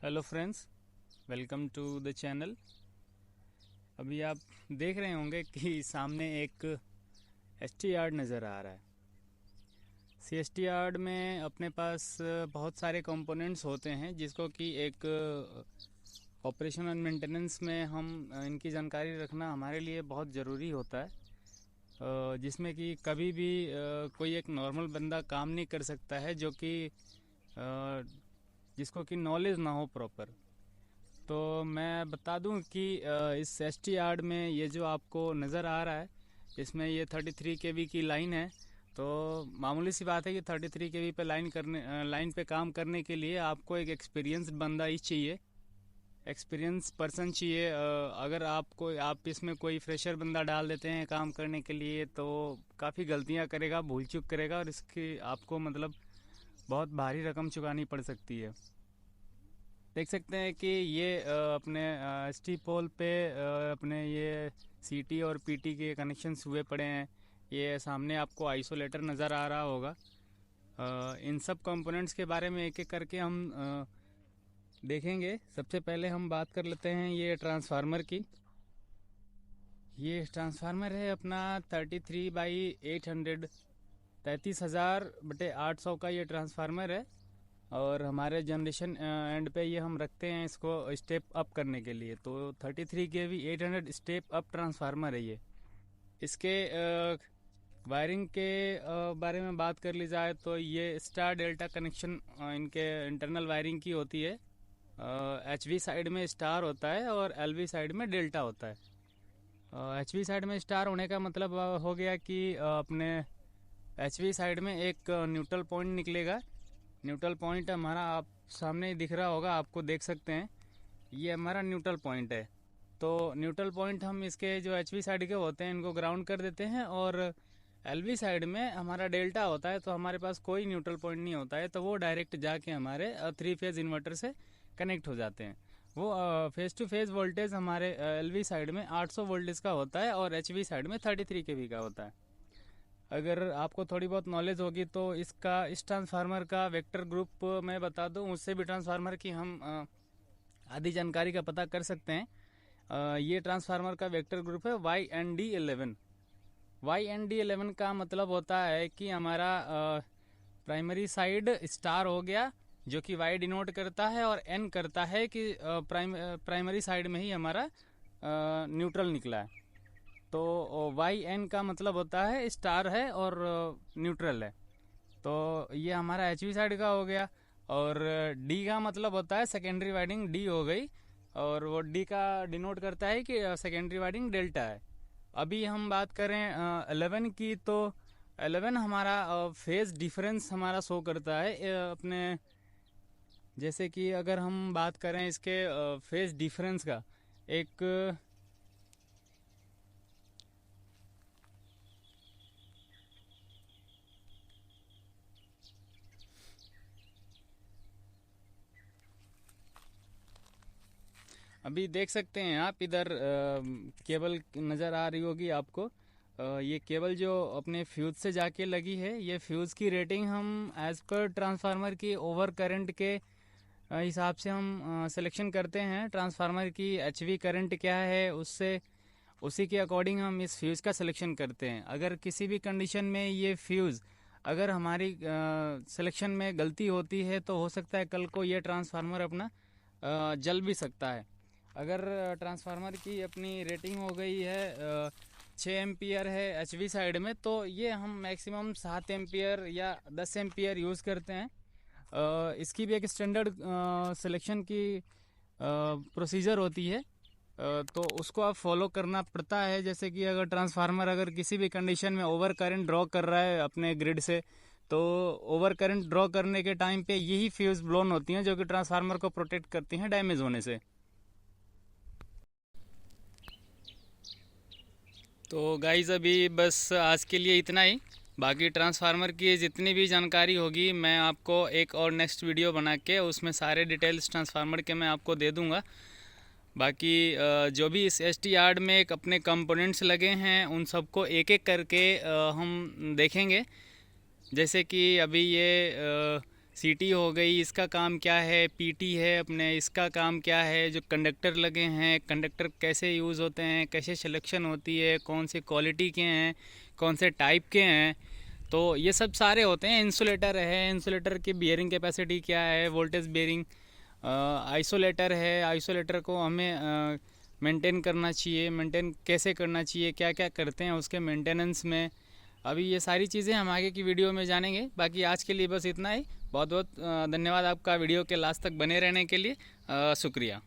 Hello friends, welcome to the channel. अभी आप देख रहे होंगे कि सामने एक एसटी यार्ड नज़र आ रहा है। सी एस टी यार्ड में अपने पास बहुत सारे कंपोनेंट्स होते हैं जिसको कि एक ऑपरेशन एंड मेंटेनेंस में हम इनकी जानकारी रखना हमारे लिए बहुत ज़रूरी होता है। जिसमें कि कभी भी कोई एक नॉर्मल बंदा काम नहीं कर सकता है जो कि जिसको कि नॉलेज ना हो प्रॉपर। तो मैं बता दूं कि इस एस टी यार्ड में ये जो आपको नज़र आ रहा है, इसमें ये 33 केवी की लाइन है। तो मामूली सी बात है कि 33 केवी पे लाइन पे काम करने के लिए आपको एक एक्सपीरियंस बंदा ही चाहिए, एक्सपीरियंस पर्सन चाहिए। अगर आप इसमें कोई फ्रेशर बंदा डाल देते हैं काम करने के लिए तो काफ़ी गलतियां करेगा, भूल चूक करेगा और इसकी आपको मतलब बहुत भारी रकम चुकानी पड़ सकती है। देख सकते हैं कि ये अपने एसटी पोल पे अपने ये सीटी और पीटी के कनेक्शंस हुए पड़े हैं। ये सामने आपको आइसोलेटर नज़र आ रहा होगा। इन सब कंपोनेंट्स के बारे में एक एक करके हम देखेंगे। सबसे पहले हम बात कर लेते हैं ये ट्रांसफार्मर की। ये ट्रांसफार्मर है अपना 33/800, 33,000/800 का ये ट्रांसफार्मर है। और हमारे जनरेशन एंड पे ये हम रखते हैं इसको स्टेप अप करने के लिए। तो 33 केवी 800 स्टेप अप ट्रांसफार्मर है ये। इसके वायरिंग के बारे में बात कर ली जाए तो ये स्टार डेल्टा कनेक्शन इनके इंटरनल वायरिंग की होती है। एच वी साइड में स्टार होता है और एल वी साइड में डेल्टा होता है। एच वी साइड में स्टार होने का मतलब हो गया कि अपने एच वी साइड में एक न्यूट्रल पॉइंट निकलेगा। न्यूट्रल पॉइंट हमारा आप सामने ही दिख रहा होगा, आपको देख सकते हैं, ये हमारा न्यूट्रल पॉइंट है। तो न्यूट्रल पॉइंट हम इसके जो एच वी साइड के होते हैं इनको ग्राउंड कर देते हैं और एल वी साइड में हमारा डेल्टा होता है। तो हमारे पास कोई न्यूट्रल पॉइंट नहीं होता है, तो वो डायरेक्ट जाके हमारे 3 फेज़ इन्वर्टर से कनेक्ट हो जाते हैं। वो फेस टू फेस वोल्टेज हमारे एल वी साइड में 800 वोल्टेज का होता है और एच वी साइड में 33 के वी का होता है। अगर आपको थोड़ी बहुत नॉलेज होगी तो इस ट्रांसफार्मर का वेक्टर ग्रुप मैं बता दूं, उससे भी ट्रांसफार्मर की हम आधी जानकारी का पता कर सकते हैं। ये ट्रांसफार्मर का वेक्टर ग्रुप है YND11। YND11 का मतलब होता है कि हमारा प्राइमरी साइड स्टार हो गया, जो कि Y डिनोट करता है, और N करता है कि प्राइमरी साइड में ही हमारा न्यूट्रल निकला है। तो YN का मतलब होता है स्टार है और न्यूट्रल है। तो ये हमारा एच वी साइड का हो गया। और डी का मतलब होता है सेकेंडरी वाइडिंग, डी हो गई। और वो डी का डिनोट करता है कि सेकेंडरी वाइडिंग डेल्टा है। अभी हम बात करें 11 की, तो 11 हमारा फेज डिफरेंस हमारा शो करता है। अपने जैसे कि अगर हम बात करें इसके फेज डिफरेंस का, एक अभी देख सकते हैं आप इधर केबल नज़र आ रही होगी आपको। ये केबल जो अपने फ्यूज़ से जाके लगी है, ये फ्यूज़ की रेटिंग हम एज़ पर ट्रांसफार्मर की ओवर करंट के हिसाब से हम सिलेक्शन करते हैं। ट्रांसफार्मर की एचवी करंट क्या है, उससे उसी के अकॉर्डिंग हम इस फ्यूज़ का सिलेक्शन करते हैं। अगर किसी भी कंडीशन में ये फ्यूज़ अगर हमारी सिलेक्शन में गलती होती है तो हो सकता है कल को ये ट्रांसफार्मर अपना जल भी सकता है। अगर ट्रांसफार्मर की अपनी रेटिंग हो गई है 6 एम्पियर है एच वी साइड में, तो ये हम मैक्सिमम 7 एम्पियर या 10 एम्पियर यूज़ करते हैं। इसकी भी एक स्टैंडर्ड सिलेक्शन की प्रोसीजर होती है, तो उसको आप फॉलो करना पड़ता है। जैसे कि अगर ट्रांसफार्मर अगर किसी भी कंडीशन में ओवर करंट ड्रॉ कर रहा है अपने ग्रिड से, तो ओवर करंट ड्रॉ करने के टाइम पे यही फ्यूज़ ब्लोन होती हैं जो कि ट्रांसफार्मर को प्रोटेक्ट करती हैं डैमेज होने से। तो गाइज़ अभी बस आज के लिए इतना ही। बाकी ट्रांसफार्मर की जितनी भी जानकारी होगी मैं आपको एक और नेक्स्ट वीडियो बना के उसमें सारे डिटेल्स ट्रांसफार्मर के मैं आपको दे दूंगा। बाकी जो भी इस एस टी यार्ड में एक अपने कंपोनेंट्स लगे हैं उन सबको एक एक करके हम देखेंगे। जैसे कि अभी ये सीटी हो गई, इसका काम क्या है, पीटी है अपने, इसका काम क्या है, जो कंडक्टर लगे हैं, कंडक्टर कैसे यूज़ होते हैं, कैसे सिलेक्शन होती है, कौन से क्वालिटी के हैं, कौन से टाइप के हैं, तो ये सब सारे होते हैं। इंसुलेटर है, इंसुलेटर की बियरिंग कैपेसिटी क्या है, वोल्टेज बियरिंग, आइसोलेटर है, आइसोलेटर को हमें मेंटेन करना चाहिए, मेंटेन कैसे करना चाहिए, क्या क्या करते हैं उसके मेंटेनेंस में। अभी ये सारी चीज़ें हम आगे की वीडियो में जानेंगे। बाकी आज के लिए बस इतना ही। बहुत बहुत धन्यवाद आपका वीडियो के लास्ट तक बने रहने के लिए। शुक्रिया।